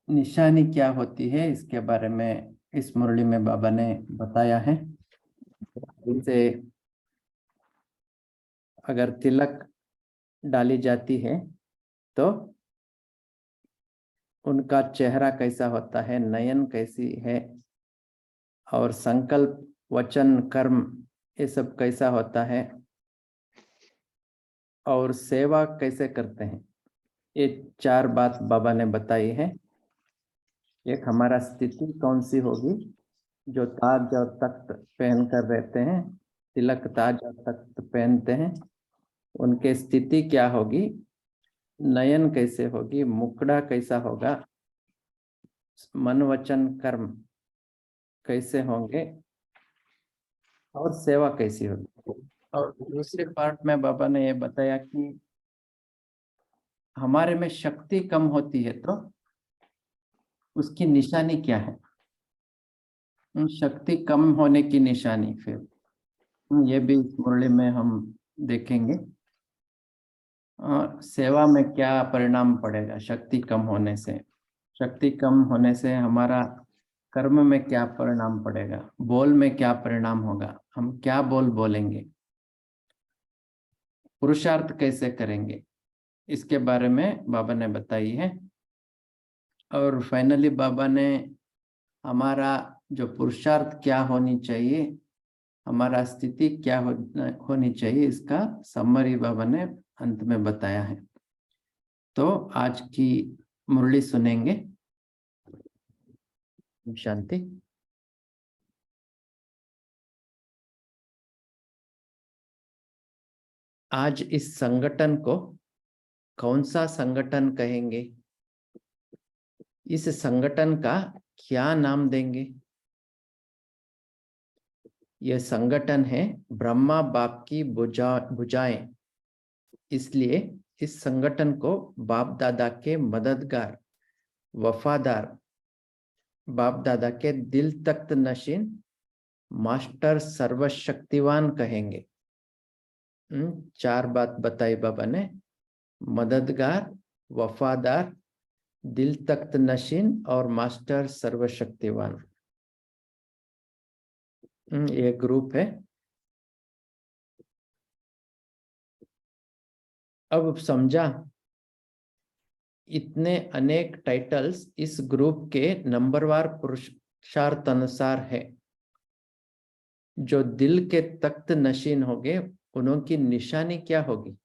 निशानी क्या होती है इसके बारे में इस मुरली में बाबा ने बताया है। इसे अगर तिलक डाली जाती है तो उनका चेहरा कैसा होता है, नयन कैसी है, और संकल्प वचन कर्म ये सब कैसा होता है, और सेवा कैसे करते हैं। ये चार बात बाबा ने बताई है। एक हमारा स्थिति कौन सी होगी, जो ताज और तख्त पहन कर रहते हैं, तिलक ताज और तख्त पहनते हैं, उनके स्थिति क्या होगी, नयन कैसे होगी, मुखड़ा कैसा होगा, मन वचन कर्म कैसे होंगे, और सेवा कैसी होगी। और दूसरे पार्ट में बाबा ने ये बताया कि हमारे में शक्ति कम होती है तो उसकी निशानी क्या है। शक्ति कम होने की निशानी फिर ये भी इस मुरली में हम देखेंगे। सेवा में क्या परिणाम पड़ेगा शक्ति कम होने से। शक्ति कम होने से हमारा कर्म में क्या परिणाम पड़ेगा, बोल में क्या परिणाम होगा, हम क्या बोल बोलेंगे, पुरुषार्थ कैसे करेंगे, इसके बारे में बाबा ने बताई है। और फाइनली बाबा ने हमारा जो पुरुषार्थ क्या होनी चाहिए, हमारा स्थिति क्या होनी चाहिए, इसका समरी बाबा ने अंत में बताया है। तो आज की मुरली सुनेंगे। शांति। आज इस संगठन को कौन सा संगठन कहेंगे, इस संगठन का क्या नाम देंगे। यह संगठन है ब्रह्मा बाप की भुजाएं, इसलिए इस संगठन को बाप दादा के मददगार वफादार, बाप दादा के दिल तख्त नशीन मास्टर सर्वशक्तिवान कहेंगे। चार बात बताई बाबा ने, मददगार, वफादार, दिल तख्त नशीन और मास्टर सर्वशक्तिवान। ये ग्रुप है। अब समझा, इतने अनेक टाइटल्स इस ग्रुप के नंबरवार पुरुषार्थ अनुसार है। जो दिल के तख्त नशीन होंगे उनकी निशानी क्या होगी।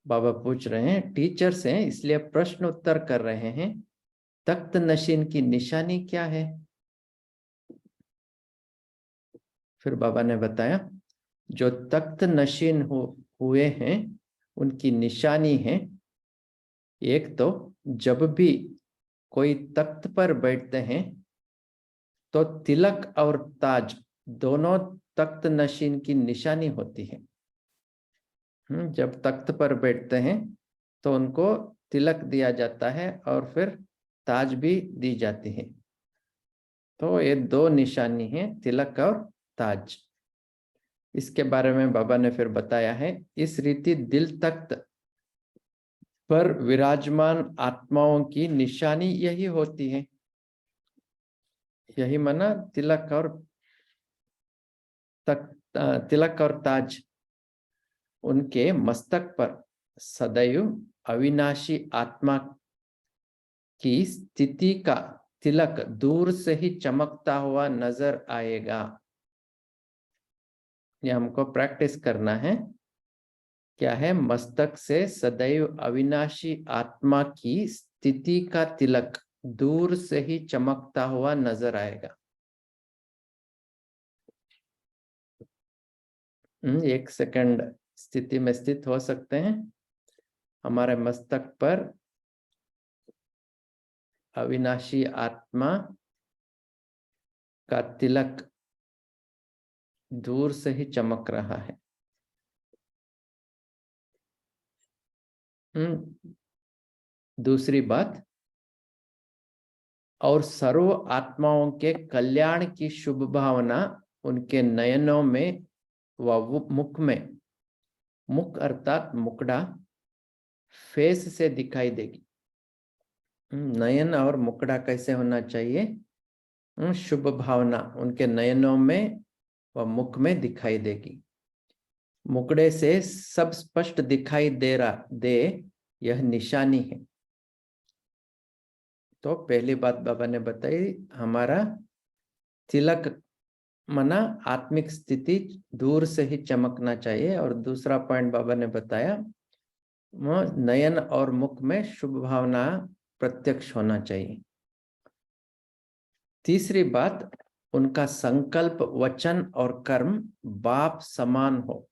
बाबा पूछ रहे हैं, टीचर्स हैं इसलिए प्रश्न उत्तर कर रहे हैं, तख्त नशीन की निशानी क्या है। फिर बाबा ने बताया, जो तख्त नशीन हुए हैं उनकी निशानी है, एक तो जब भी कोई तख्त पर बैठते हैं तो तिलक और ताज दोनों तख्त नशीन की निशानी होती है। जब तख्त पर बैठते हैं तो उनको तिलक दिया जाता है और फिर ताज भी दी जाती है। तो ये दो निशानी है, तिलक और ताज। इसके बारे में बाबा ने फिर बताया है, इस रीति दिल तख्त पर विराजमान आत्माओं की निशानी यही होती है। यही माना तिलक और ताज। उनके मस्तक पर सदैव अविनाशी आत्मा की स्थिति का तिलक दूर से ही चमकता हुआ नजर आएगा। ये हमको प्रैक्टिस करना है। क्या है, मस्तक से सदैव अविनाशी आत्मा की स्थिति का तिलक दूर से ही चमकता हुआ नजर आएगा। एक सेकंड स्थिति में स्थित हो सकते हैं। हमारे मस्तक पर अविनाशी आत्मा का तिलक दूर से ही चमक रहा है। दूसरी बात, और सर्व आत्माओं के कल्याण की शुभ भावना उनके नयनों में व मुख में, मुख अर्थात मुकड़ा, फेस से दिखाई देगी। नयन और मुखड़ा कैसे होना चाहिए? शुभ भावना उनके नयनों में व मुख में दिखाई देगी। मुखड़े से सब स्पष्ट दिखाई दे यह निशानी है। तो पहली बात बाबा ने बताई, हमारा तिलक मना आत्मिक स्थिति दूर से ही चमकना चाहिए। और दूसरा पॉइंट बाबा ने बताया, नयन और मुख में शुभ भावना प्रत्यक्ष होना चाहिए। तीसरी बात, उनका संकल्प, वचन और कर्म बाप समान हो।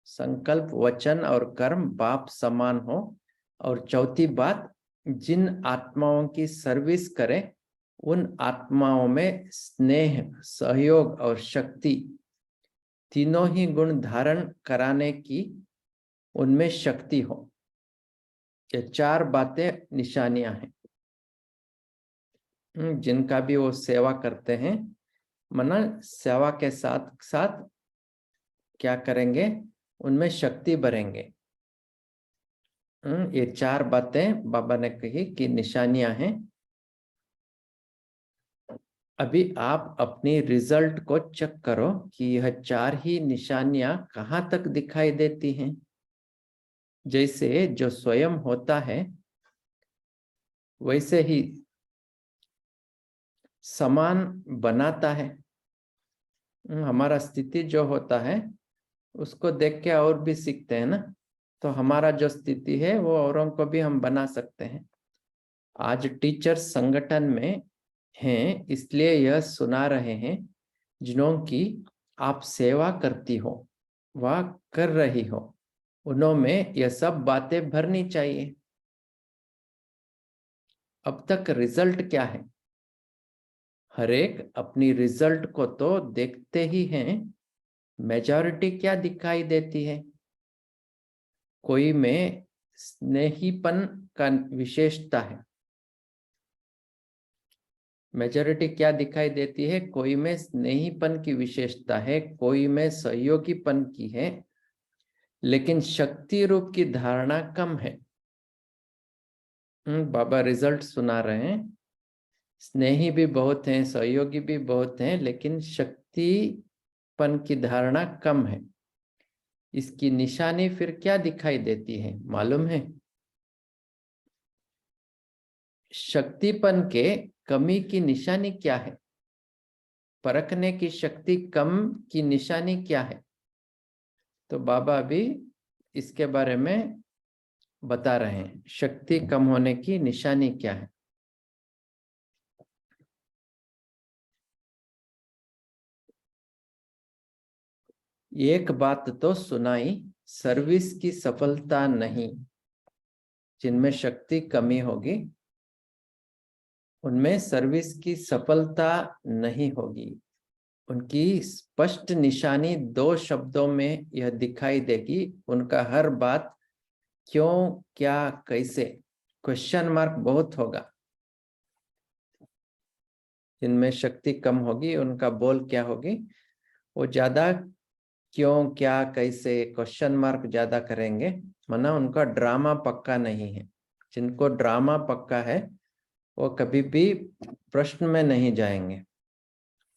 संकल्प, वचन और कर्म बाप समान हो। और चौथी बात, जिन आत्माओं की सर्विस करें उन आत्माओं में स्नेह, सहयोग और शक्ति, तीनों ही गुण धारण कराने की उनमें शक्ति हो। ये 4 बातें निशानियां हैं। जिनका भी वो सेवा करते हैं, मना सेवा के साथ साथ क्या करेंगे, उनमें शक्ति भरेंगे। ये 4 बातें बाबा ने कही कि निशानियां हैं। अभी आप अपनी रिजल्ट को चेक करो कि यह 4 ही निशानियां कहाँ तक दिखाई देती हैं। जैसे जो स्वयं होता है वैसे ही समान बनाता है। हमारा स्थिति जो होता है उसको देख के और भी सीखते हैं ना। तो हमारा जो स्थिति है वो औरों को भी हम बना सकते हैं। आज टीचर संगठन में हैं, इसलिए यह सुना रहे हैं। जिन्हों की आप सेवा करती हो व कर रही हो, उनमें यह सब बातें भरनी चाहिए। अब तक रिजल्ट क्या है? हर एक अपनी रिजल्ट को तो देखते ही हैं। मेजॉरिटी क्या दिखाई देती है? कोई में स्नेहीपन का विशेषता है। मेजॉरिटी क्या दिखाई देती है? कोई में स्नेहीपन की विशेषता है, कोई में सहयोगीपन की है, लेकिन शक्ति रूप की धारणा कम है। बाबा रिजल्ट सुना रहे हैं, स्नेही भी बहुत हैं, सहयोगी भी बहुत हैं, लेकिन शक्तिपन की धारणा कम है। इसकी निशानी फिर क्या दिखाई देती है मालूम है? शक्तिपन के कमी की निशानी क्या है? परखने की शक्ति कम की निशानी क्या है? तो बाबा अभी इसके बारे में बता रहे हैं। शक्ति कम होने की निशानी क्या है? एक बात तो सुनाई, सर्विस की सफलता नहीं। जिनमें शक्ति कमी होगी उनमें सर्विस की सफलता नहीं होगी। उनकी स्पष्ट निशानी 2 शब्दों में यह दिखाई देगी। उनका हर बात क्यों, क्या, कैसे, क्वेश्चन मार्क बहुत होगा। जिनमें शक्ति कम होगी उनका बोल क्या होगी, वो ज्यादा क्यों, क्या, कैसे, क्वेश्चन मार्क ज्यादा करेंगे। माना उनका ड्रामा पक्का नहीं है। जिनको ड्रामा पक्का है वो कभी भी प्रश्न में नहीं जाएंगे।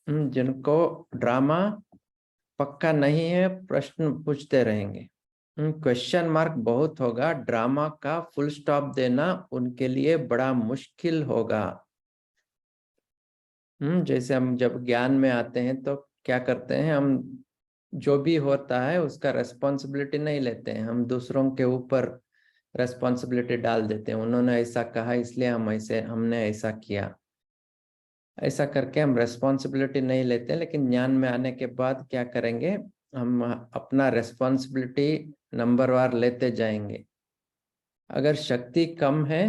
जिनको ड्रामा पक्का नहीं है प्रश्न पूछते रहेंगे। क्वेश्चन मार्क बहुत होगा। ड्रामा का फुल स्टॉप देना उनके लिए बड़ा मुश्किल होगा। जैसे हम जब ज्ञान में आते हैं तो क्या करते हैं, हम जो भी होता है उसका रेस्पॉन्सिबिलिटी नहीं लेते हैं। हम दूसरों के ऊपर रेस्पॉन्सिबिलिटी डाल देते हैं। उन्होंने ऐसा कहा इसलिए हमने ऐसा किया। ऐसा करके हम रेस्पॉन्सिबिलिटी नहीं लेते। लेकिन ज्ञान में आने के बाद क्या करेंगे, हम अपना रेस्पॉन्सिबिलिटी नंबरवार लेते जाएंगे। अगर शक्ति कम है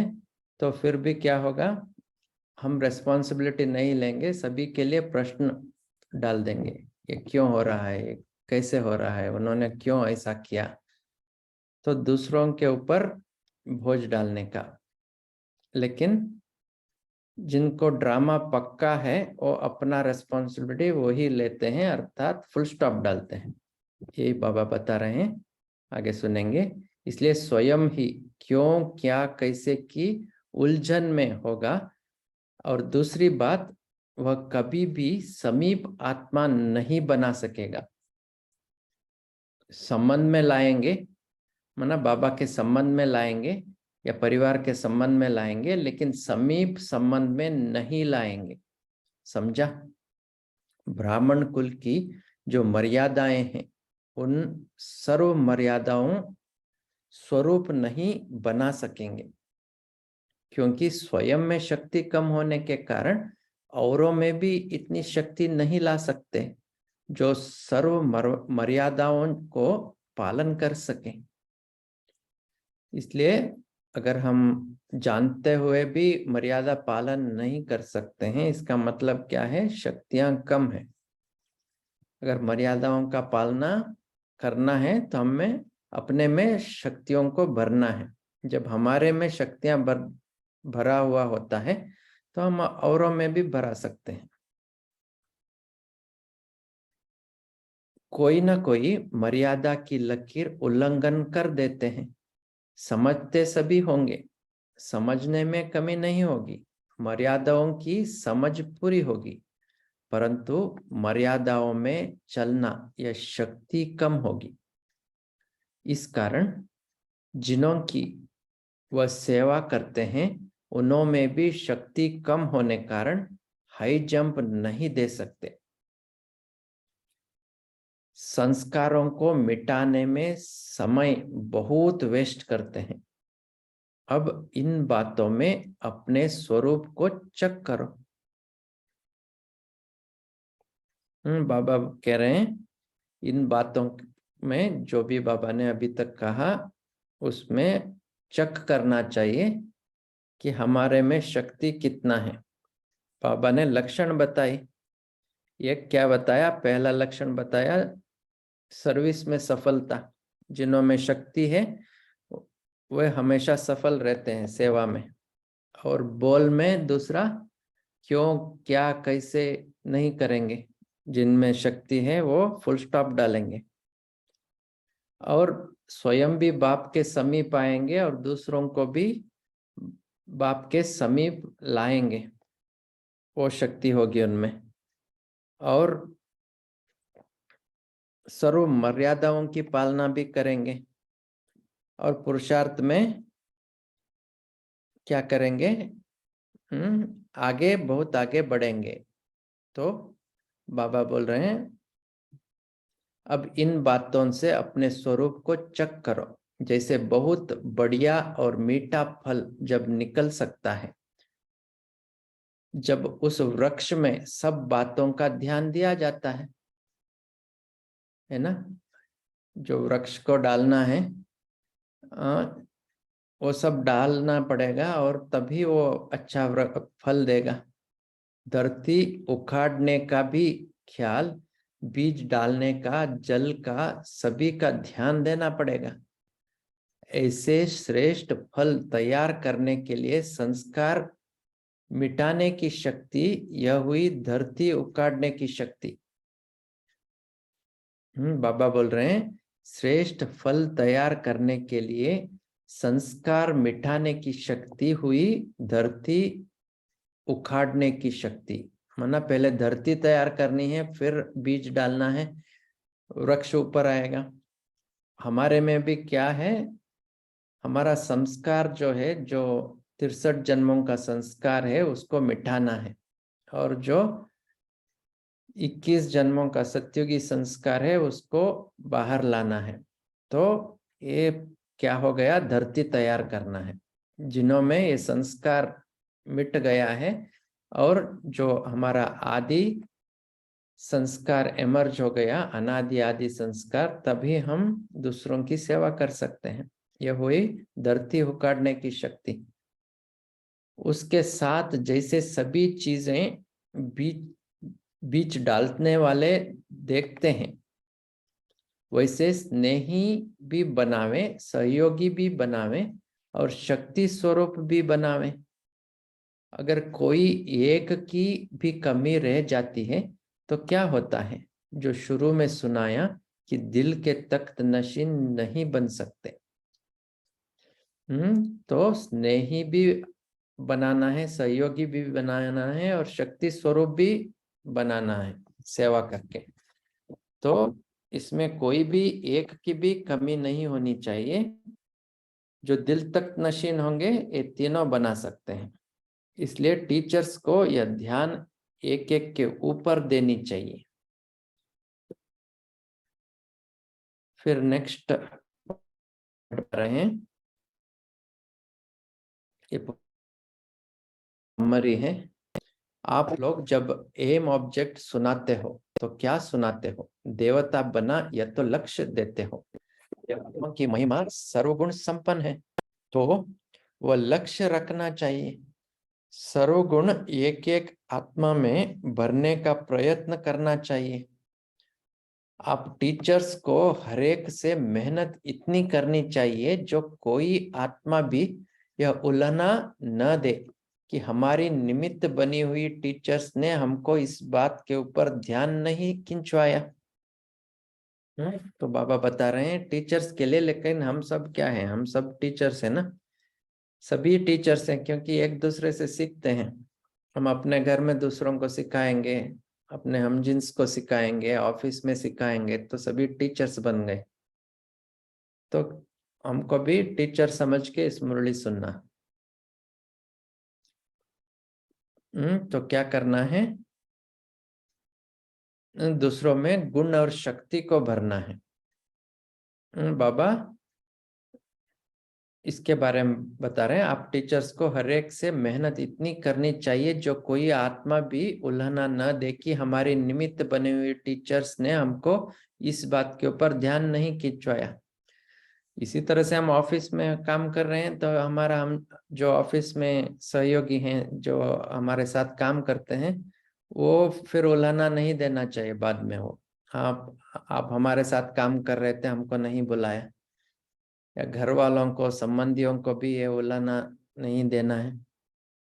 तो फिर भी क्या होगा, हम रेस्पॉन्सिबिलिटी नहीं लेंगे, सभी के लिए प्रश्न डाल देंगे। ये क्यों हो रहा है, ये कैसे हो रहा है, उन्होंने क्यों ऐसा किया। तो दूसरों के ऊपर बोझ डालने का। लेकिन जिनको ड्रामा पक्का है वो अपना रेस्पॉन्सिबिलिटी वही लेते हैं, अर्थात फुल स्टॉप डालते हैं। यही बाबा बता रहे हैं, आगे सुनेंगे। इसलिए स्वयं ही क्यों, क्या, कैसे की उलझन में होगा। और दूसरी बात, वह कभी भी समीप आत्मा नहीं बना सकेगा। संबंध में लाएंगे, माना बाबा के संबंध में लाएंगे या परिवार के संबंध में लाएंगे, लेकिन समीप संबंध में नहीं लाएंगे। समझा? ब्राह्मण कुल की जो मर्यादाएं हैं, उन सर्व मर्यादाओं स्वरूप नहीं बना सकेंगे, क्योंकि स्वयं में शक्ति कम होने के कारण औरों में भी इतनी शक्ति नहीं ला सकते जो सर्व मर्यादाओं को पालन कर सके। इसलिए अगर हम जानते हुए भी मर्यादा पालन नहीं कर सकते हैं, इसका मतलब क्या है? शक्तियां कम है। अगर मर्यादाओं का पालना करना है तो हमें अपने में शक्तियों को भरना है। जब हमारे में शक्तियां भरा हुआ होता है तो हम औरों में भी भरा सकते हैं। कोई ना कोई मर्यादा की लकीर उल्लंघन कर देते हैं। समझते सभी होंगे, समझने में कमी नहीं होगी, मर्यादाओं की समझ पूरी होगी, परंतु मर्यादाओं में चलना यह शक्ति कम होगी। इस कारण जिन्हों की वह सेवा करते हैं, उन्हों में भी शक्ति कम होने कारण हाई जंप नहीं दे सकते। संस्कारों को मिटाने में समय बहुत वेस्ट करते हैं। अब इन बातों में अपने स्वरूप को चेक करो। बाबा कह रहे हैं इन बातों में जो भी बाबा ने अभी तक कहा, उसमें चेक करना चाहिए कि हमारे में शक्ति कितना है। बाबा ने लक्षण बताई। ये क्या बताया? पहला लक्षण बताया सर्विस में सफलता। जिन्हों में शक्ति है वे हमेशा सफल रहते हैं सेवा में। और बोल में दूसरा, क्यों, क्या, कैसे नहीं करेंगे। जिनमें शक्ति है वो फुल स्टॉप डालेंगे और स्वयं भी बाप के समीप आएंगे और दूसरों को भी बाप के समीप लाएंगे। वो शक्ति होगी उनमें। और सर्व मर्यादाओं की पालना भी करेंगे। और पुरुषार्थ में क्या करेंगे? आगे, बहुत आगे बढ़ेंगे। तो बाबा बोल रहे हैं अब इन बातों से अपने स्वरूप को चेक करो। जैसे बहुत बढ़िया और मीठा फल जब निकल सकता है, जब उस वृक्ष में सब बातों का ध्यान दिया जाता है ना। जो वृक्ष को डालना है वो सब डालना पड़ेगा और तभी वो अच्छा फल देगा। धरती उखाड़ने का भी ख्याल, बीज डालने का, जल का, सभी का ध्यान देना पड़ेगा। ऐसे श्रेष्ठ फल तैयार करने के लिए संस्कार मिटाने की शक्ति, यह हुई धरती उखाड़ने की शक्ति। बाबा बोल रहे हैं श्रेष्ठ फल तैयार करने के लिए संस्कार मिटाने की शक्ति हुई धरती उखाड़ने की शक्ति। माना पहले धरती तैयार करनी है, फिर बीज डालना है, वृक्ष ऊपर आएगा। हमारे में भी क्या है? हमारा संस्कार जो है, जो 63 जन्मों का संस्कार है, उसको मिटाना है। और जो 21 जन्मों का सत्युगी संस्कार है, उसको बाहर लाना है। तो ये क्या हो गया? धरती तैयार करना है। जिन्हों में ये संस्कार मिट गया है और जो हमारा आदि संस्कार एमर्ज हो गया, अनादि आदि संस्कार, तभी हम दूसरों की सेवा कर सकते हैं। यह हुई धरती उखाड़ने की शक्ति। उसके साथ जैसे सभी चीजें बीच डालने वाले देखते हैं, वैसे स्नेही भी बनावे, सहयोगी भी बनावे और शक्ति स्वरूप भी बनावे। अगर कोई एक की भी कमी रह जाती है तो क्या होता है? जो शुरू में सुनाया कि दिल के तख्त नशीन नहीं बन सकते। तो स्नेही भी बनाना है, सहयोगी भी बनाना है और शक्ति स्वरूप भी बनाना है सेवा करके। तो इसमें कोई भी एक की भी कमी नहीं होनी चाहिए। जो दिल तक नशीन होंगे ये तीनों बना सकते हैं। इसलिए टीचर्स को यह ध्यान एक एक के ऊपर देनी चाहिए। फिर नेक्स्ट रहे हैं, ये समरी है। आप लोग जब एम ऑब्जेक्ट सुनाते हो तो क्या सुनाते हो? देवता बना या तो लक्ष्य देते हो? आत्मा की महिमा सर्वगुण संपन्न है तो वह लक्ष्य रखना चाहिए। सर्वगुण एक एक आत्मा में भरने का प्रयत्न करना चाहिए। आप टीचर्स को हर एक से मेहनत इतनी करनी चाहिए जो कोई आत्मा भी यह उल्लना न दे कि हमारी निमित्त बनी हुई टीचर्स ने हमको इस बात के ऊपर ध्यान नहीं खिंचवाया। तो बाबा बता रहे हैं टीचर्स के लिए, लेकिन हम सब क्या हैं? हम सब टीचर्स हैं ना, सभी टीचर्स हैं, क्योंकि एक दूसरे से सीखते हैं। हम अपने घर में दूसरों को सिखाएंगे, अपने हमजिन्स को सिखाएंगे, ऑफिस में सिखाएंगे, तो सभी टीचर्स बन गए। तो हमको भी टीचर समझ के इस मुरली सुनना। तो क्या करना है? दूसरों में गुण और शक्ति को भरना है। बाबा इसके बारे में बता रहे हैं, आप टीचर्स को हर एक से मेहनत इतनी करनी चाहिए जो कोई आत्मा भी उल्लना न दे कि हमारी निमित्त बने हुए टीचर्स ने हमको इस बात के ऊपर ध्यान नहीं खिंचवाया। इसी तरह से हम ऑफिस में काम कर रहे हैं तो हम जो ऑफिस में सहयोगी हैं, जो हमारे साथ काम करते हैं, वो फिर उल्लना नहीं देना चाहिए बाद में। वो आप हमारे साथ काम कर रहे थे, हमको नहीं बुलाया, या घर वालों को, संबंधियों को भी ये उल्लना नहीं देना है।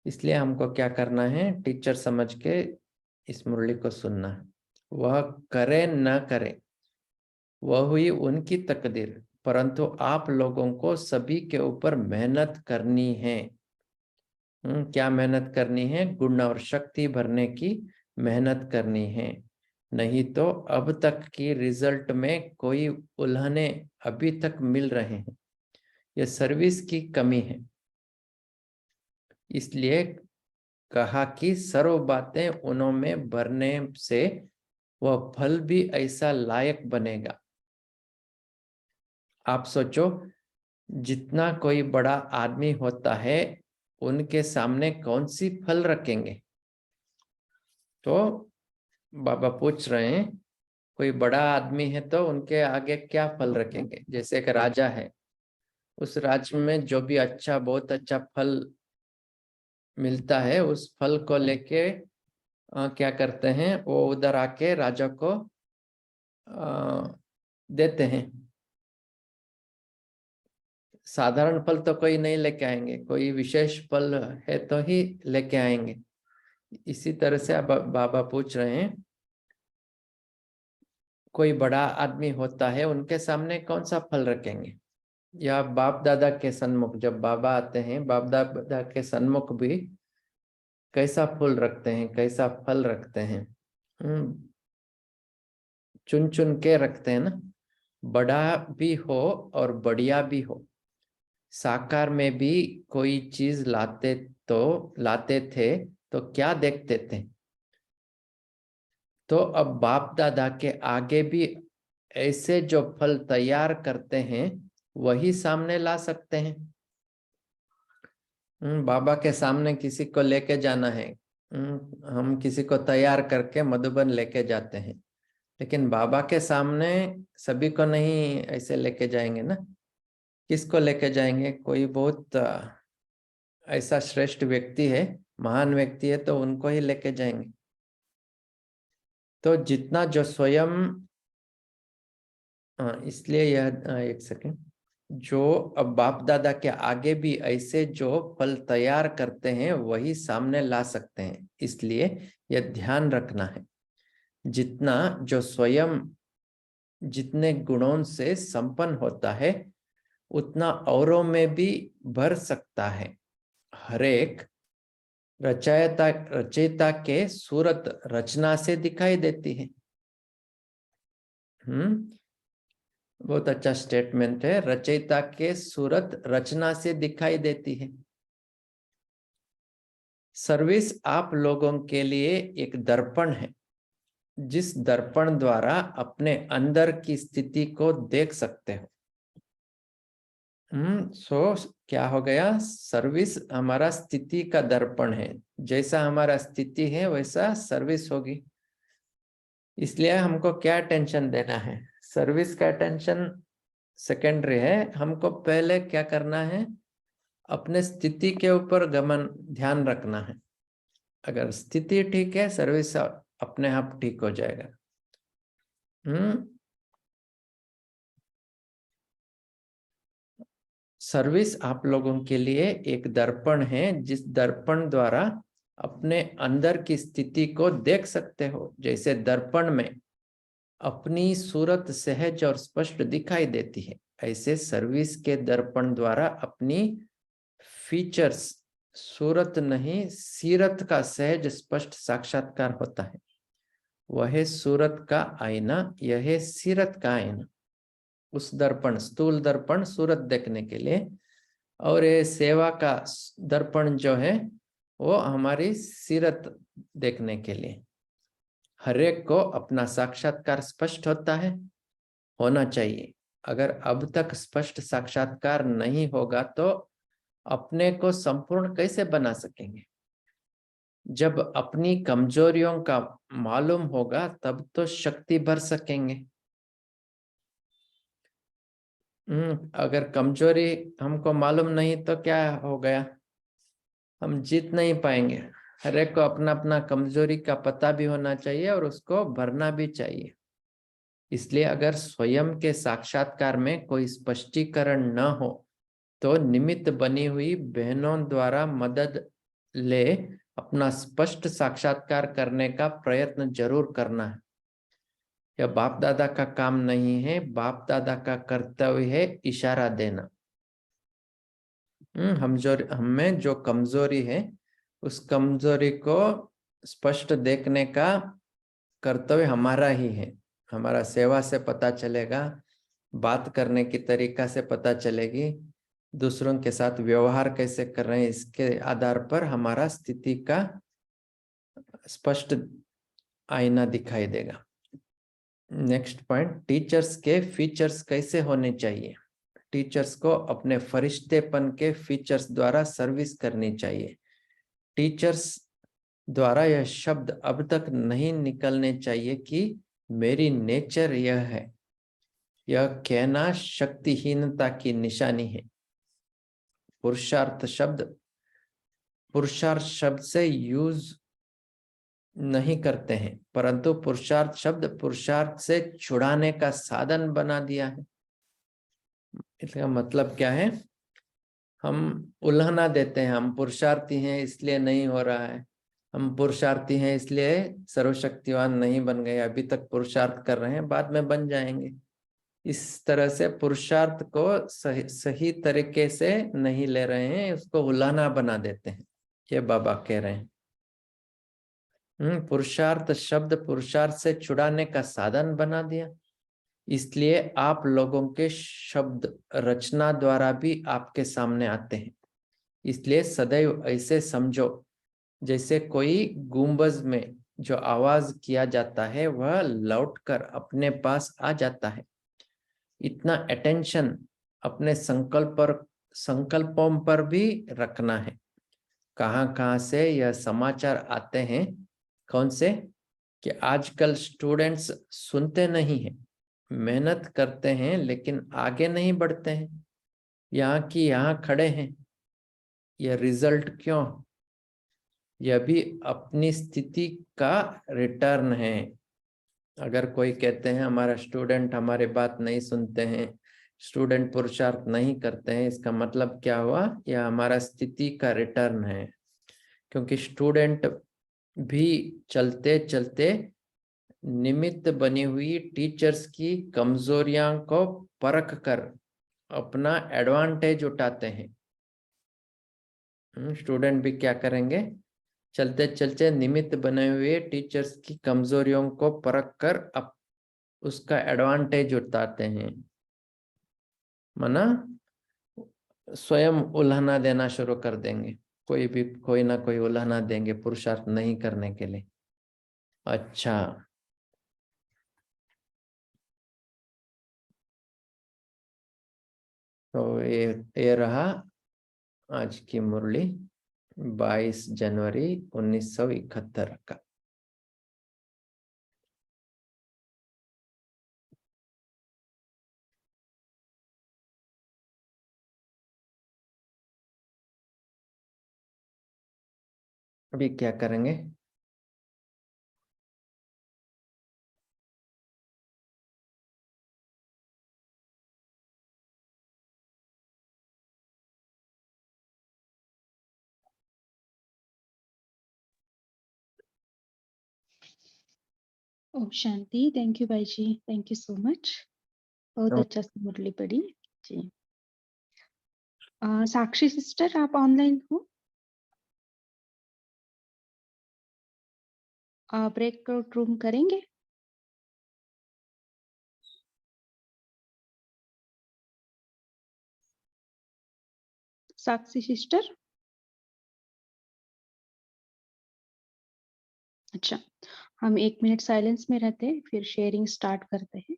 इसलिए हमको क्या करना है? टीचर समझ के इस मुरली को सुनना है। वह करे न करे वह हुई उनकी तकदीर, परंतु आप लोगों को सभी के ऊपर मेहनत करनी है। क्या मेहनत करनी है? गुण और शक्ति भरने की मेहनत करनी है। नहीं तो अब तक की रिजल्ट में कोई उल्हने अभी तक मिल रहे हैं। यह सर्विस की कमी है। इसलिए कहा कि सर्व बातें उन्हों में भरने से वह फल भी ऐसा लायक बनेगा। आप सोचो, जितना कोई बड़ा आदमी होता है उनके सामने कौन सी फल रखेंगे? तो बाबा पूछ रहे हैं, कोई बड़ा आदमी है तो उनके आगे क्या फल रखेंगे? जैसे एक राजा है, उस राज्य में जो भी अच्छा, बहुत अच्छा फल मिलता है, उस फल को लेके क्या करते हैं? वो उधर आके राजा को देते हैं। साधारण फल तो कोई नहीं लेके आएंगे, कोई विशेष फल है तो ही लेके आएंगे। इसी तरह से अब बाबा पूछ रहे हैं, कोई बड़ा आदमी होता है उनके सामने कौन सा फल रखेंगे? या बाप दादा के सन्मुख जब बाबा आते हैं, बाप दादा के सन्मुख भी कैसा फूल रखते हैं, कैसा फल रखते हैं? चुन चुन के रखते हैं ना। बड़ा भी हो और बढ़िया भी हो। साकार में भी कोई चीज लाते थे तो क्या देखते थे? तो अब बाप दादा के आगे भी ऐसे जो फल तैयार करते हैं वही सामने ला सकते हैं। बाबा के सामने किसी को लेके जाना है, हम किसी को तैयार करके मधुबन लेके जाते हैं, लेकिन बाबा के सामने सभी को नहीं ऐसे लेके जाएंगे ना। किसको लेके जाएंगे? कोई बहुत ऐसा श्रेष्ठ व्यक्ति है, महान व्यक्ति है, तो उनको ही लेके जाएंगे। तो जितना जो स्वयं, इसलिए यह एक सेकेंड, जो अब बाप दादा के आगे भी ऐसे जो फल तैयार करते हैं वही सामने ला सकते हैं। इसलिए यह ध्यान रखना है, जितना जो स्वयं जितने गुणों से संपन्न होता है उतना औरों में भी भर सकता है। हर एक रचयिता के सूरत रचना से दिखाई देती है। बहुत अच्छा स्टेटमेंट है। रचयिता के सूरत रचना से दिखाई देती है। सर्विस आप लोगों के लिए एक दर्पण है, जिस दर्पण द्वारा अपने अंदर की स्थिति को देख सकते हो। क्या हो गया? सर्विस हमारा स्थिति का दर्पण है। जैसा हमारा स्थिति है वैसा सर्विस होगी। इसलिए हमको क्या टेंशन देना है? सर्विस का टेंशन सेकेंडरी है। हमको पहले क्या करना है? अपने स्थिति के ऊपर ध्यान रखना है। अगर स्थिति ठीक है, सर्विस अपने आप ठीक हो जाएगा। सर्विस आप लोगों के लिए एक दर्पण है, जिस दर्पण द्वारा अपने अंदर की स्थिति को देख सकते हो। जैसे दर्पण में अपनी सूरत सहज और स्पष्ट दिखाई देती है, ऐसे सर्विस के दर्पण द्वारा अपनी फीचर्स, सूरत नहीं सीरत का सहज स्पष्ट साक्षात्कार होता है। वह सूरत का आईना, यह सीरत का आईना। उस दर्पण, स्थूल दर्पण सूरत देखने के लिए, और ये सेवा का दर्पण जो है वो हमारी सीरत देखने के लिए। हर एक को अपना साक्षात्कार स्पष्ट होना चाहिए। अगर अब तक स्पष्ट साक्षात्कार नहीं होगा तो अपने को संपूर्ण कैसे बना सकेंगे? जब अपनी कमजोरियों का मालूम होगा तब तो शक्ति भर सकेंगे। अगर कमजोरी हमको मालूम नहीं तो क्या हो गया? हम जीत नहीं पाएंगे। हर एक को अपना अपना कमजोरी का पता भी होना चाहिए और उसको भरना भी चाहिए। इसलिए अगर स्वयं के साक्षात्कार में कोई स्पष्टीकरण न हो तो निमित्त बनी हुई बहनों द्वारा मदद ले अपना स्पष्ट साक्षात्कार करने का प्रयत्न जरूर करना है। यह बाप दादा का काम नहीं है। बाप दादा का कर्तव्य है इशारा देना। हम में जो कमजोरी है उस कमजोरी को स्पष्ट देखने का कर्तव्य हमारा ही है। हमारा सेवा से पता चलेगा, बात करने की तरीका से पता चलेगी, दूसरों के साथ व्यवहार कैसे कर रहे हैं इसके आधार पर हमारा स्थिति का स्पष्ट आईना दिखाई देगा। नेक्स्ट पॉइंट, टीचर्स के फीचर्स कैसे होने चाहिए? टीचर्स को अपने फरिश्तेपन के फीचर्स द्वारा सर्विस करनी चाहिए। टीचर्स द्वारा यह शब्द अब तक नहीं निकलने चाहिए कि मेरी नेचर यह है। यह कहना शक्तिहीनता की निशानी है। पुरुषार्थ शब्द से यूज नहीं करते हैं, परंतु पुरुषार्थ शब्द पुरुषार्थ से छुड़ाने का साधन बना दिया है। इसका मतलब क्या है? हम उल्हाना देते हैं, हम पुरुषार्थी हैं इसलिए नहीं हो रहा है, हम पुरुषार्थी हैं इसलिए सर्वशक्तिवान नहीं बन गए, अभी तक पुरुषार्थ कर रहे हैं, बाद में बन जाएंगे। इस तरह से पुरुषार्थ को सही तरीके से नहीं ले रहे हैं, उसको उल्हाना बना देते हैं। ये बाबा कह रहे हैं। पुरुषार्थ शब्द पुरुषार्थ से छुड़ाने का साधन बना दिया। इसलिए आप लोगों के शब्द रचना द्वारा भी आपके सामने आते हैं। इसलिए सदैव ऐसे समझो जैसे कोई गुंबज में जो आवाज किया जाता है वह लौटकर अपने पास आ जाता है। इतना अटेंशन अपने संकल्पों पर भी रखना है। कहाँ से यह समाचार आते हैं? कौन से? कि आजकल स्टूडेंट्स सुनते नहीं हैं, मेहनत करते हैं लेकिन आगे नहीं बढ़ते हैं, यहाँ की यहाँ खड़े हैं। यह रिजल्ट क्यों? यह भी अपनी स्थिति का रिटर्न है। अगर कोई कहते हैं हमारा स्टूडेंट हमारे बात नहीं सुनते हैं, स्टूडेंट पुरुषार्थ नहीं करते हैं, इसका मतलब क्या हुआ? यह हमारा स्थिति का रिटर्न है। क्योंकि स्टूडेंट भी चलते चलते निमित्त बनी हुई टीचर्स की कमजोरियां को परख कर अपना एडवांटेज उठाते हैं। स्टूडेंट भी क्या करेंगे, चलते चलते निमित्त बने हुए टीचर्स की कमजोरियों को परख कर अब उसका एडवांटेज उठाते हैं, माना स्वयं उल्हाना देना शुरू कर देंगे, कोई ना कोई उल्हाना देंगे पुरुषार्थ नहीं करने के लिए। अच्छा, तो ये रहा आज की मुरली 22 जनवरी 1971 का। अभी क्या करेंगे, ओम शांति। थैंक यू भाई जी, थैंक यू सो मच। बहुत अच्छा से मुरली पढ़ी जी। साक्षी सिस्टर, आप ऑनलाइन हो? ब्रेकआउट रूम करेंगे? साक्षी सिस्टर, अच्छा, हम 1 मिनट साइलेंस में रहते हैं, फिर शेयरिंग स्टार्ट करते हैं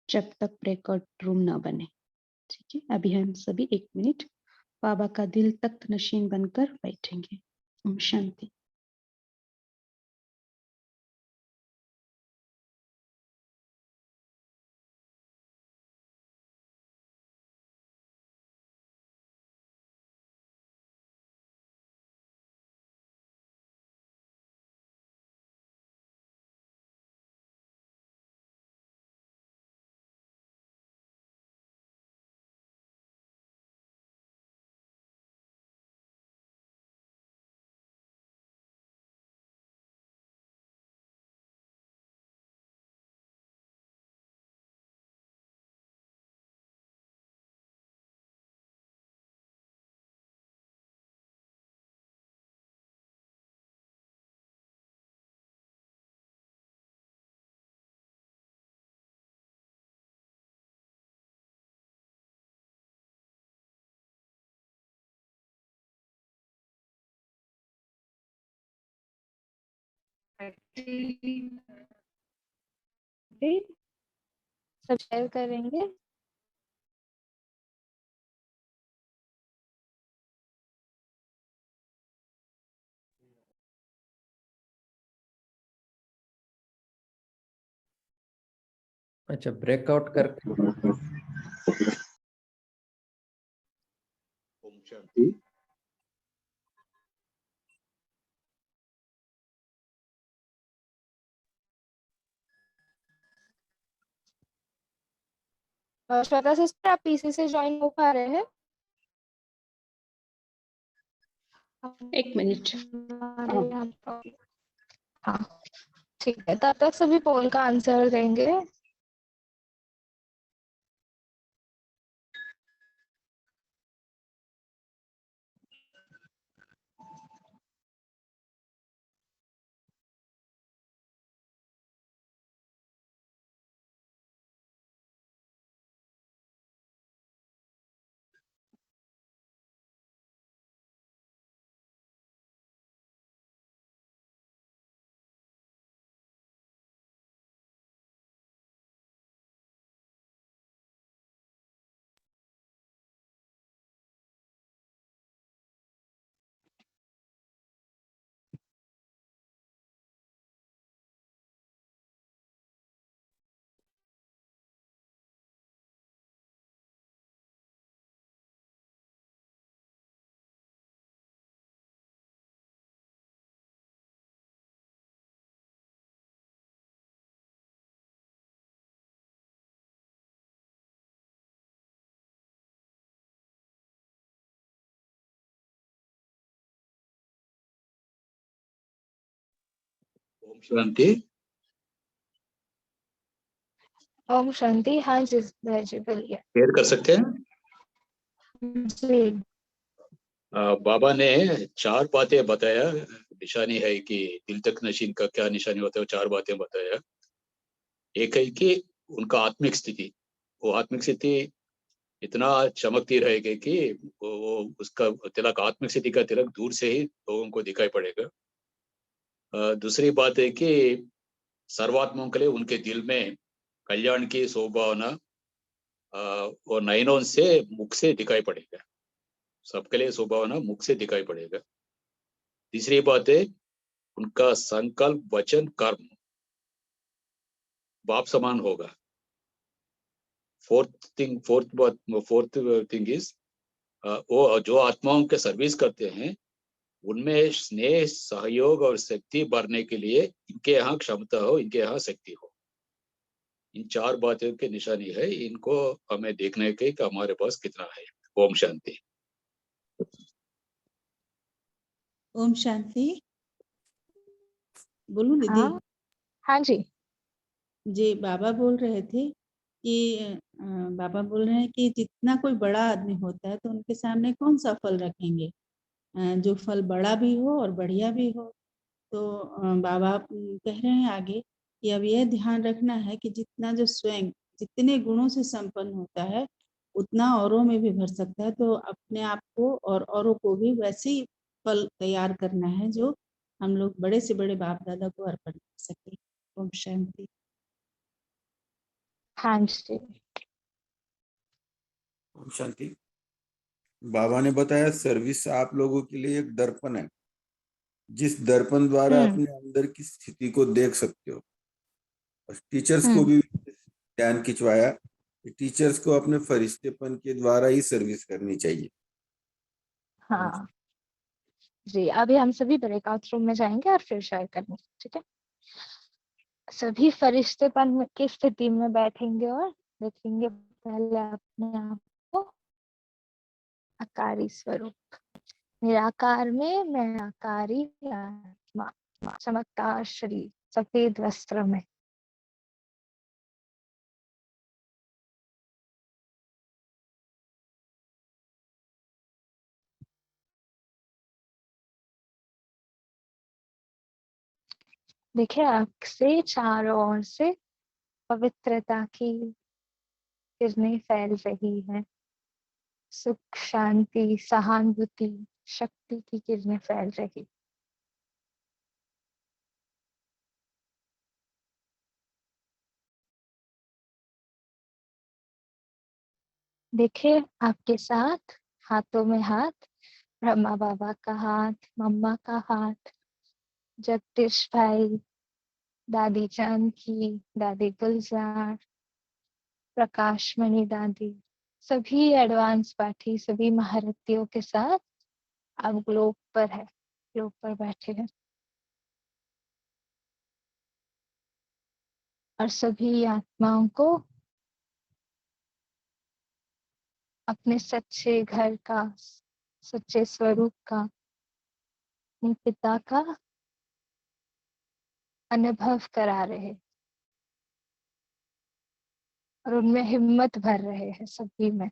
जब तक ब्रेकआउट रूम ना बने। ठीक है, अभी हम सभी 1 मिनट बाबा का दिल तख्त नशीन बनकर बैठेंगे। ओम शांति। सब शेयर करेंगे। अच्छा, ब्रेकआउट करके ओम शांति। श्वेता सिस्टर, आप पीसी से ज्वाइन हो पा रहे हैं? 1 मिनट। हाँ ठीक है, तब तक सभी पोल का आंसर देंगे। ओम शांति। ओम शांति। हाँ जी भाई जी, बोलिए। शेयर कर सकते हैं। जी बाबा ने 4 बातें बताया, निशानी है कि दिल तक नशीन का क्या निशानी होता है, 4 बातें बताया। एक है कि उनका आत्मिक स्थिति, वो आत्मिक स्थिति इतना चमकती रहेगी कि वो उसका तिलक, आत्मिक स्थिति का तिलक दूर से ही लोगों को दिखाई पड़ेगा। दूसरी बात है कि सर्वात्माओं के लिए उनके दिल में कल्याण की स्वभावना और नयनों से, मुख से दिखाई पड़ेगा। सबके लिए स्वभावना मुख से दिखाई पड़ेगा। तीसरी बात है उनका संकल्प, वचन, कर्म बाप समान होगा। फोर्थ थिंग इज वो जो आत्माओं के सर्विस करते हैं उनमें स्नेह, सहयोग और शक्ति बढ़ने के लिए इनके यहाँ क्षमता हो, इनके यहाँ शक्ति हो। इन 4 बातों की निशानी है, इनको हमें देखने के कि हमारे पास कितना है। ओम शांति। ओम शांति। बोलूं दीदी? हाँ हाँ जी। जी, बाबा बोल रहे थे कि बाबा बोल रहे हैं कि जितना कोई बड़ा आदमी होता है तो उनके सामने कौन सा फल रखेंगे, जो फल बड़ा भी हो और बढ़िया भी हो। तो बाबा कह रहे हैं आगे कि अब यह ध्यान रखना है कि जितना जो स्वयं जितने गुणों से संपन्न होता है उतना औरों में भी भर सकता है। तो अपने आप को और औरों को भी वैसे ही फल तैयार करना है जो हम लोग बड़े से बड़े बाप दादा को अर्पण कर सके। ओम शांति। हाँ जी। ओम शांति। बाबा ने बताया सर्विस आप लोगों के लिए एक दर्पण है, जिस दर्पण द्वारा अपने अंदर की स्थिति को देख सकते हो। और टीचर्स को भी ध्यान खिंचवाया कि टीचर्स को अपने फरिश्तेपन के द्वारा ही सर्विस करनी चाहिए। हाँ जी, अभी हम सभी ब्रेकआउट रूम में जाएंगे और फिर शेयर करेंगे। ठीक है, सभी फरिश्तेपन की स्थिति में बैठेंगे और देखेंगे पहले अपने आप को आकारी स्वरूप, निराकार में मैं आकारी आत्मा, चमकदार शरीर, सफेद वस्त्र में। देखिए, आँख से चारों ओर से पवित्रता की किरणें फैल रही है। सुख, शांति, सहानुभूति, शक्ति की किरणें फैल रही। देखिए, आपके साथ हाथों में हाथ, ब्रह्मा बाबा का हाथ, मम्मा का हाथ, जगदीश भाई, दादी जानकी, दादी गुलजार, प्रकाश मणि दादी, सभी एडवांस पार्टी, सभी महारथियों के साथ आप ग्लोब पर है, ग्लोब पर बैठे हैं। और सभी आत्माओं को अपने सच्चे घर का, सच्चे स्वरूप का, अपने पिता का अनुभव करा रहे और उनमें हिम्मत भर रहे हैं सभी में।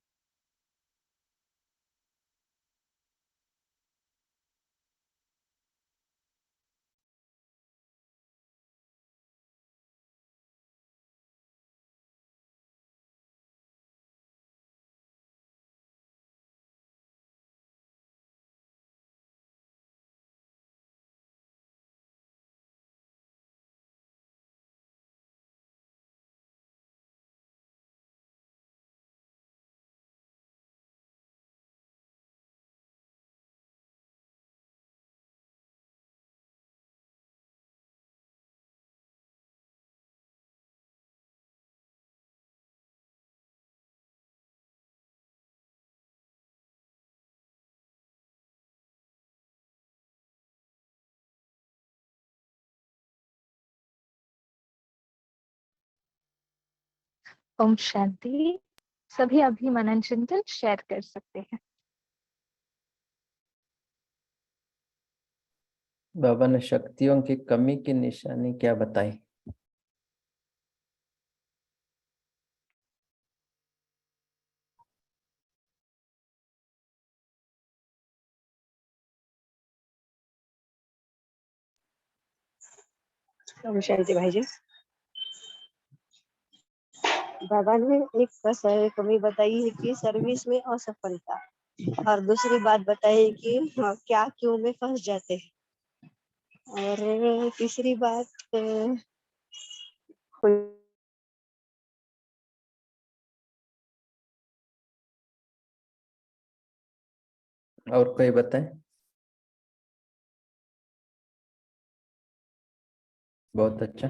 ओम शांति। सभी अभी मनन चिंतन शेयर कर सकते हैं। बाबा ने शक्तियों की कमी की निशानी क्या बताई? ओम शांति भाई जी। बाबा ने एक कमी बताई है कि सर्विस में असफलता, और दूसरी बात बताई कि क्या क्यों में फंस जाते हैं, और तीसरी बात और कोई बताए? बहुत अच्छा।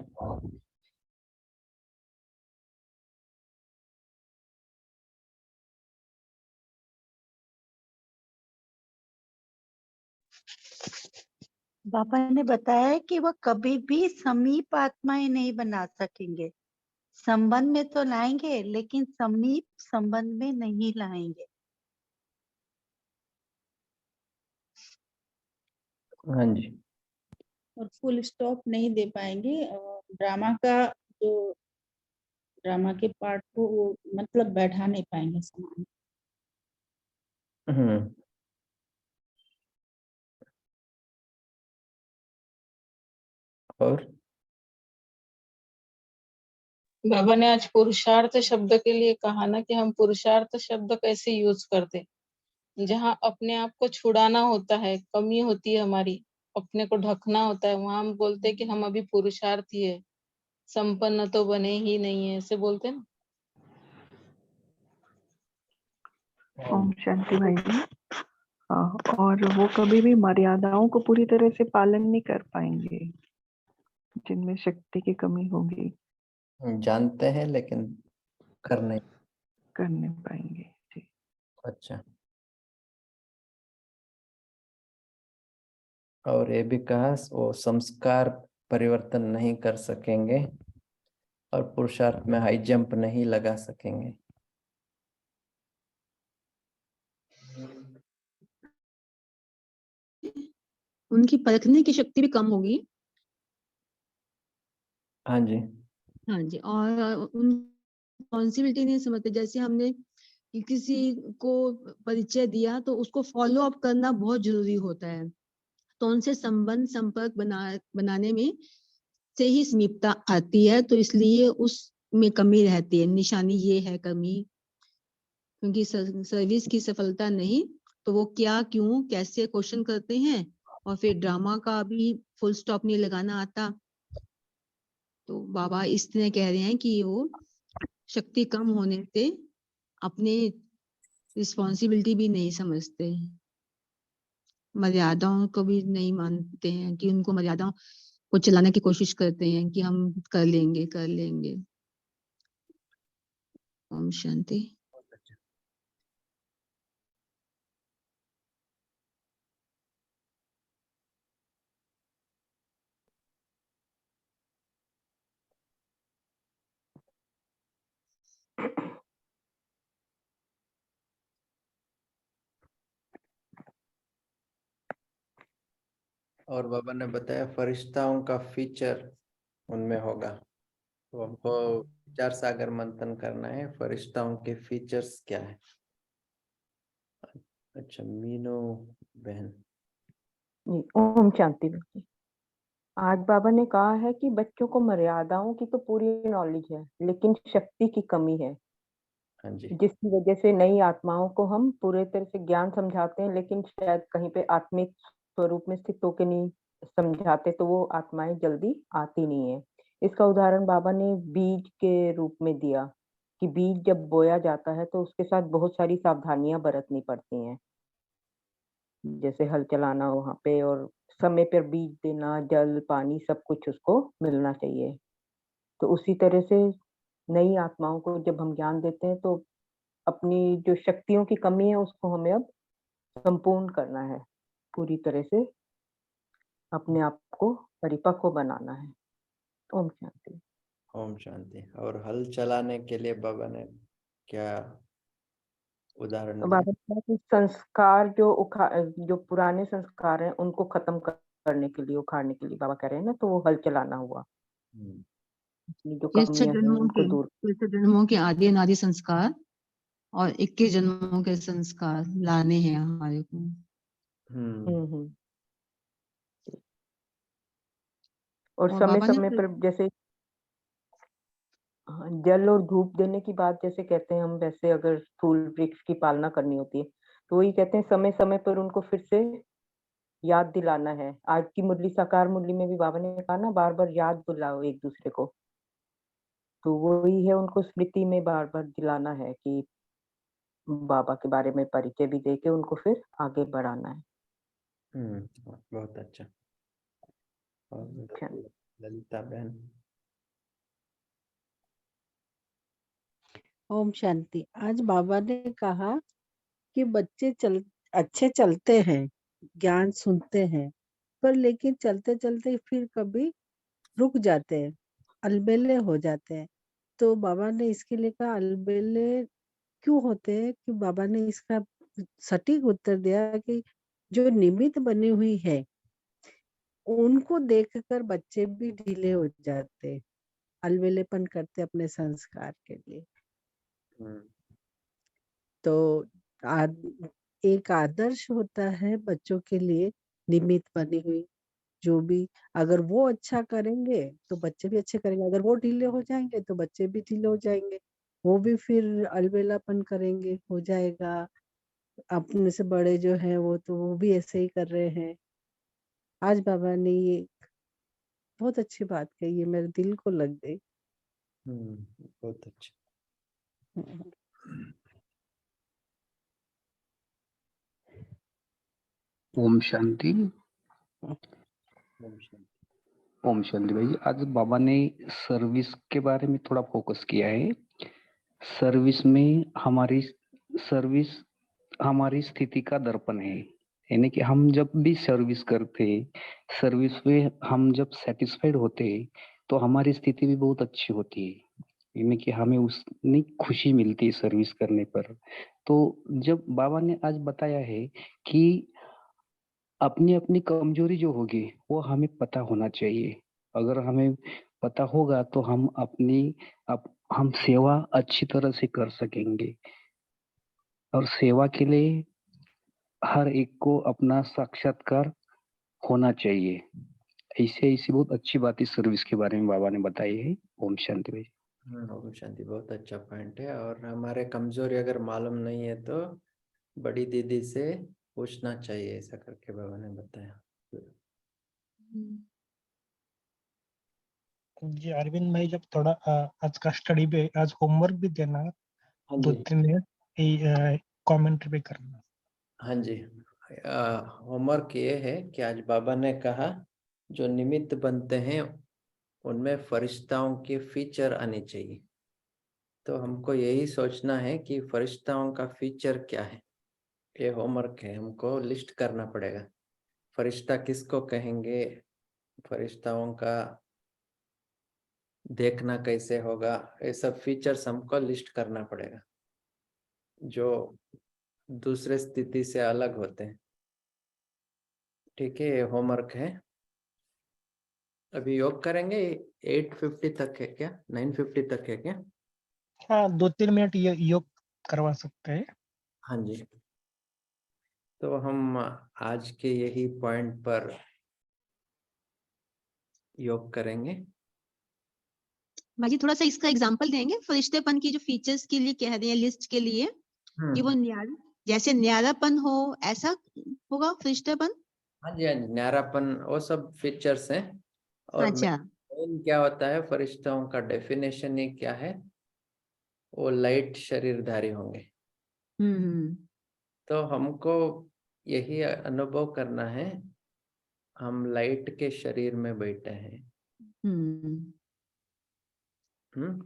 बाबा ने बताया कि वह कभी भी समीप आत्माएं नहीं बना सकेंगे। संबंध में तो लाएंगे लेकिन समीप संबंध में नहीं लाएंगे। हाँ जी। और फुल स्टॉप नहीं दे पाएंगे, और ड्रामा के पार्ट को वो मतलब बैठा नहीं पाएंगे समान। और बाबा ने आज पुरुषार्थ शब्द के लिए कहा ना कि हम पुरुषार्थ शब्द कैसे यूज करते, जहाँ अपने आप को छुड़ाना होता है, कमी होती है हमारी, अपने को ढकना होता है, वहां हम बोलते हैं कि हम अभी पुरुषार्थी है, संपन्न तो बने ही नहीं है, ऐसे बोलते हैं ना। ओम शांति भाई जी। और वो कभी भी मर्यादाओं को पूरी तरह से पालन नहीं कर पाएंगे, जिनमें शक्ति की कमी होगी। जानते हैं लेकिन कर नहीं पाएंगे जी। अच्छा। और ये भी कहा वो संस्कार परिवर्तन नहीं कर सकेंगे और पुरुषार्थ में हाई जंप नहीं लगा सकेंगे। उनकी परखने की शक्ति भी कम होगी। हाँ जी। हाँ जी, और उन रिस्पॉन्सिबिलिटी नहीं समझते। जैसे हमने किसी को परिचय दिया तो उसको फॉलो अप करना बहुत जरूरी होता है, तो उनसे संबंध संपर्क बनाने में से ही समीपता आती है, तो इसलिए उसमें कमी रहती है। निशानी ये है कमी, क्योंकि सर्विस की सफलता नहीं तो वो क्या क्यों कैसे क्वेश्चन करते हैं, और फिर ड्रामा का भी फुल स्टॉप नहीं लगाना आता। तो बाबा इसलिए कह रहे हैं कि वो शक्ति कम होने से अपने रिस्पॉन्सिबिलिटी भी नहीं समझते, मर्यादाओं को भी नहीं मानते हैं, कि उनको मर्यादाओं को चलाने की कोशिश करते हैं कि हम कर लेंगे। ओम शांति। और बाबा ने बताया फरिश्ताओं का फीचर उनमें होगा, तो हमको विचार सागर मंथन करना है। फरिश्ताओं के फीचर्स क्या है? अच्छा, मीनू बहन। ओम शांति भाई। आज बाबा ने कहा है कि बच्चों को मर्यादाओं की तो पूरी नॉलेज है लेकिन शक्ति की कमी है, हाँ जी। जिसकी वजह से नई आत्माओं को हम पूरे तरह से ज्ञान समझाते हैं लेकिन शायद कहीं पे आत्मिक स्वरूप में स्थित होकर नहीं समझाते, तो वो आत्माएं जल्दी आती नहीं है। इसका उदाहरण बाबा ने बीज के रूप में दिया कि बीज जब बोया जाता है तो उसके साथ बहुत सारी सावधानियां बरतनी पड़ती हैं, जैसे हल चलाना वहां पे, और समय पर बीज देना, जल पानी सब कुछ उसको मिलना चाहिए। तो उसी तरह से नई आत्माओं को जब हम ज्ञान देते हैं तो अपनी जो शक्तियों की कमी है उसको हमें अब संपूर्ण करना है, पूरी तरह से अपने आप को परिपक्व बनाना है। ओम शांति। ओम शांति। और हल चलाने के लिए बाबा ने क्या उदाहरण तो दिया? बाबा ने कहा कि संस्कार जो पुराने संस्कार हैं उनको खत्म करने के लिए, उखाड़ने के लिए बाबा कह रहे हैं ना, तो वो हल चलाना हुआ। जो कमियां हैं उनको दूर। जन्मों के आदि अनादि संस्कार और 21 जन्मों के संस्कार लाने हैं हमारे को। और और समय बाबा ने समय पर जैसे जल और धूप देने की बात जैसे कहते हैं हम, वैसे अगर स्थूल वृक्ष की पालना करनी होती है तो वही कहते हैं समय समय पर उनको फिर से याद दिलाना है। आज की मुरली, साकार मुरली में भी बाबा ने कहा ना, बार बार याद दिलाओ एक दूसरे को। तो वही है, उनको स्मृति में बार बार दिलाना है कि बाबा के बारे में परिचय भी देके उनको फिर आगे बढ़ाना है। बहुत अच्छा। और अच्छा। ललिता बहन। ओम शांति। आज बाबा ने कहा कि बच्चे अच्छे चलते हैं, ज्ञान सुनते हैं, पर लेकिन चलते चलते फिर कभी रुक जाते हैं, अलबेले हो जाते हैं। तो बाबा ने इसके लिए कहा अलबेले क्यों होते हैं, कि बाबा ने इसका सटीक उत्तर दिया कि जो निमित्त बनी हुई है उनको देखकर बच्चे भी ढीले हो जाते, अलबेलेपन करते अपने संस्कार के लिए। तो एक आदर्श होता है बच्चों के लिए निमित्त बनी हुई, जो भी अगर वो अच्छा करेंगे तो बच्चे भी अच्छे करेंगे, अगर वो ढीले हो जाएंगे तो बच्चे भी ढीले हो जाएंगे, वो भी फिर अलबेलापन करेंगे, हो जाएगा। अपने से बड़े जो है वो भी ऐसे ही कर रहे हैं। आज बाबा ने ये बहुत अच्छी बात कही है, मेरे दिल को लग गई। बहुत अच्छा। ओम शांति। ओम शांति। ओम शांति भाई, आज बाबा ने सर्विस के बारे में थोड़ा फोकस किया है। सर्विस में हमारी स्थिति का दर्पण है, यानी कि हम जब भी सर्विस करते, सर्विस में हम जब सेटिस्फाइड होते तो हमारी स्थिति भी बहुत अच्छी होती है, यानी कि हमें उसमें खुशी मिलती है सर्विस करने पर। तो जब बाबा ने आज बताया है कि अपनी अपनी कमजोरी जो होगी वो हमें पता होना चाहिए, अगर हमें पता होगा तो हम हम सेवा अच्छी तरह से कर सकेंगे। और सेवा के लिए हर एक को अपना साक्षात्कार होना चाहिए। ऐसी बहुत अच्छी बात इस सर्विस के बारे में बाबा ने बताई है। ओम शांति भाई। ओम शांति, बहुत अच्छा पॉइंट है। और हमारे कमजोरी अगर मालूम नहीं है तो बड़ी दीदी से पूछना चाहिए, ऐसा करके बाबा ने बताया। जी अरविंद भाई, जब थोड़ा आज का स्टडी पे आज होमवर्क भी देना, हाँ 2-3 मिनट कमेंट्री पे करना। हाँ जी, होमवर्क ये है कि आज बाबा ने कहा जो निमित्त बनते हैं उनमें फरिश्ताओं की फीचर आनी चाहिए। तो हमको यही सोचना है कि फरिश्ताओं का फीचर क्या है। ये होमवर्क है, हमको लिस्ट करना पड़ेगा। फरिश्ता किसको कहेंगे, फरिश्ताओं का देखना कैसे होगा, ये सब फीचर्स हमको लिस्ट करना पड़ेगा जो दूसरे स्थिति से अलग होते हैं। ठीक है, ये होमवर्क है। अभी योग करेंगे। 8:50 तक है क्या, 9:50 तक है क्या? हाँ, 2-3 मिनट योग करवा सकते हैं। हाँ जी, तो हम आज के यही पॉइंट पर योग करेंगे। भाजी थोड़ा सा इसका एग्जांपल देंगे, फरिश्तेपन की जो फीचर्स के लिए कह रहे हैं लिस्ट के लिए, कि वो न्यारा, जैसे न्यारापन हो ऐसा होगा फरिश्तेपन। हाँ जी, हाँ जी, न्यारापन वो सब फीचर्स हैं। और अच्छा, मेन क्या होता है, फरिश्तों का डेफिनेशन ही क्या है, वो लाइट शरीरधारी होंगे। तो हमको यही अनुभव करना है, हम लाइट के शरीर में बैठे हैं।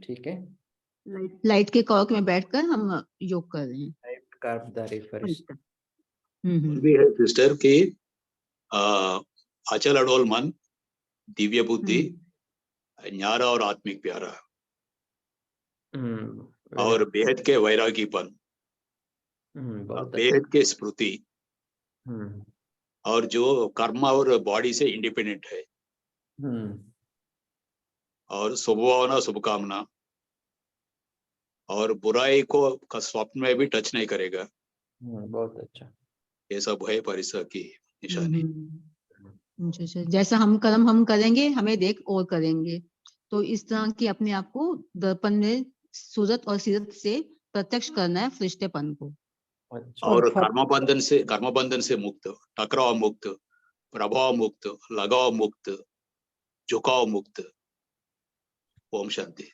ठीक है, लाइट के कॉक में बैठकर हम योग कर रहे हैं। लाइट कर्मधारी फरिश्ता। भी है सिस्टर की अचल अडोल मन, दिव्य बुद्धि, न्यारा और आत्मिक प्यारा, और बेहद के वैरागीपन, बेहद के स्मृति, और जो कर्म और बॉडी से इंडिपेंडेंट है, और शुभभावना शुभकामना, और बुराई को स्वप्न में भी टच नहीं करेगा। बहुत अच्छा, ये सब है परिसर की निशानी। अच्छा, जैसा हम कर्म हम करेंगे हमें देख और करेंगे, तो इस तरह की अपने आप को दर्पण में सूरत और सीरत से प्रत्यक्ष करना है फरिश्तेपन को। और कर्मबंधन से मुक्त, टकराव मुक्त, प्रभाव मुक्त, लगाव मुक्त, झुकाव मुक्त। ओम शांति।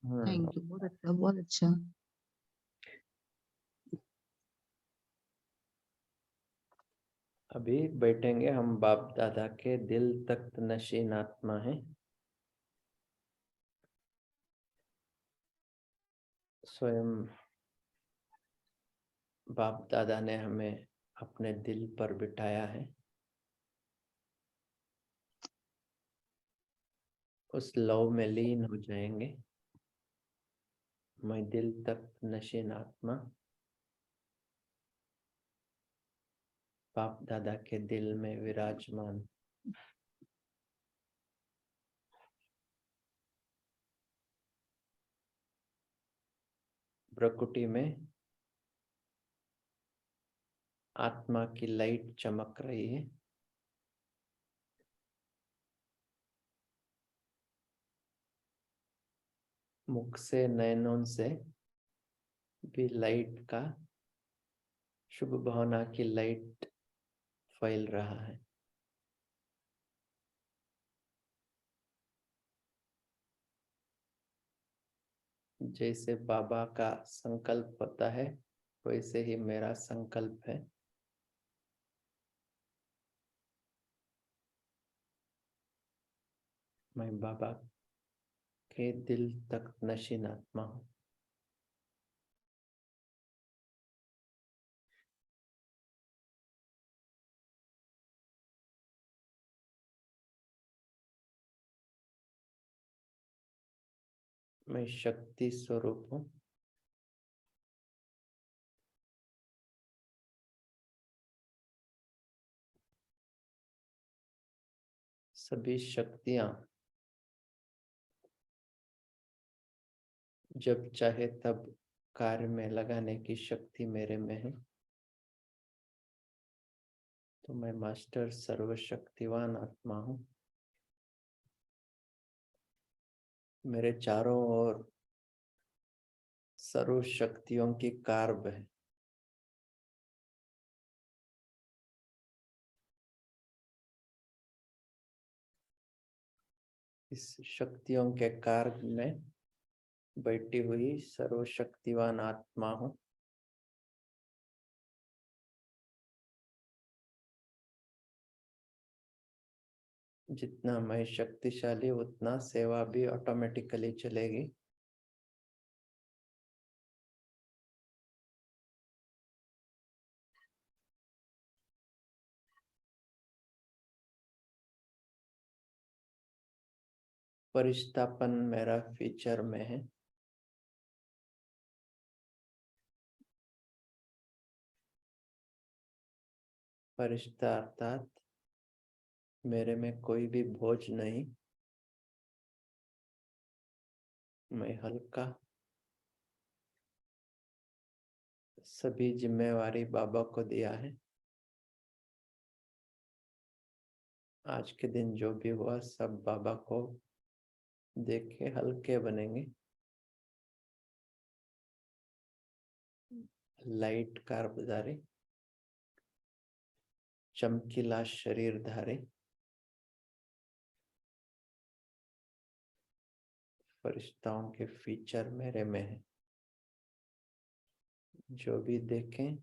थैंक यू, बहुत अच्छा, बहुत अच्छा। अभी बैठेंगे हम। बाप दादा के दिल तख्त नशीन आत्मा है। स्वयं बाप दादा ने हमें अपने दिल पर बिठाया है। उस लव में लीन हो जाएंगे। मैं दिल तख्त नशीन आत्मा बाप दादा के दिल में विराजमान। प्रकृति में आत्मा की लाइट चमक रही है। मुख से, नयनों से भी लाइट का, शुभ भावना की लाइट फैल रहा है। जैसे बाबा का संकल्प होता है वैसे ही मेरा संकल्प है। मैं बाबा के दिल तक नशीन आत्मा हूँ। मैं शक्ति स्वरूप हूँ। सभी शक्तियाँ जब चाहे तब कार्य में लगाने की शक्ति मेरे में है। तो मैं मास्टर सर्वशक्तिवान आत्मा हूँ। मेरे चारों ओर सर्व शक्तियों की कारब है। इस शक्तियों के कारब में बैठी हुई सर्वशक्तिवान आत्मा हूँ। जितना मैं शक्तिशाली उतना सेवा भी ऑटोमेटिकली चलेगी। परिष्ठापन मेरा फीचर में है। परिष्ठा अर्थात मेरे में कोई भी बोझ नहीं। मैं हल्का। सभी जिम्मेवारी बाबा को दिया है। आज के दिन जो भी हुआ सब बाबा को देख के हल्के बनेंगे। लाइट कारबधारी, चमकीला शरीर धारे, फरिश्ताओं के फीचर मेरे में है। जो भी देखें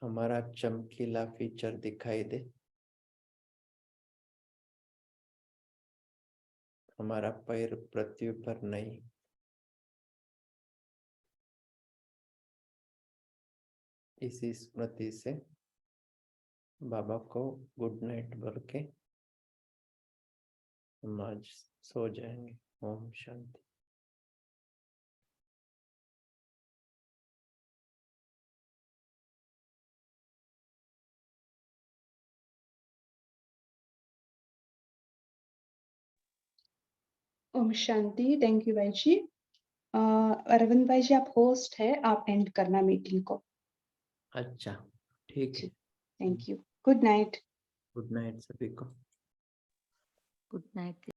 हमारा चमकीला फीचर दिखाई दे। हमारा पैर पृथ्वी पर नहीं। इसी स्मृति से बाबा को गुड नाइट बोल के हम आज सो जाएंगे। ओम शांति। ओम शांति। थैंक यू भाई जी। अरविंद भाई जी आप होस्ट है, आप एंड करना मीटिंग को। अच्छा ठीक है। Thank you. Good night. Good night सभी को। Good night.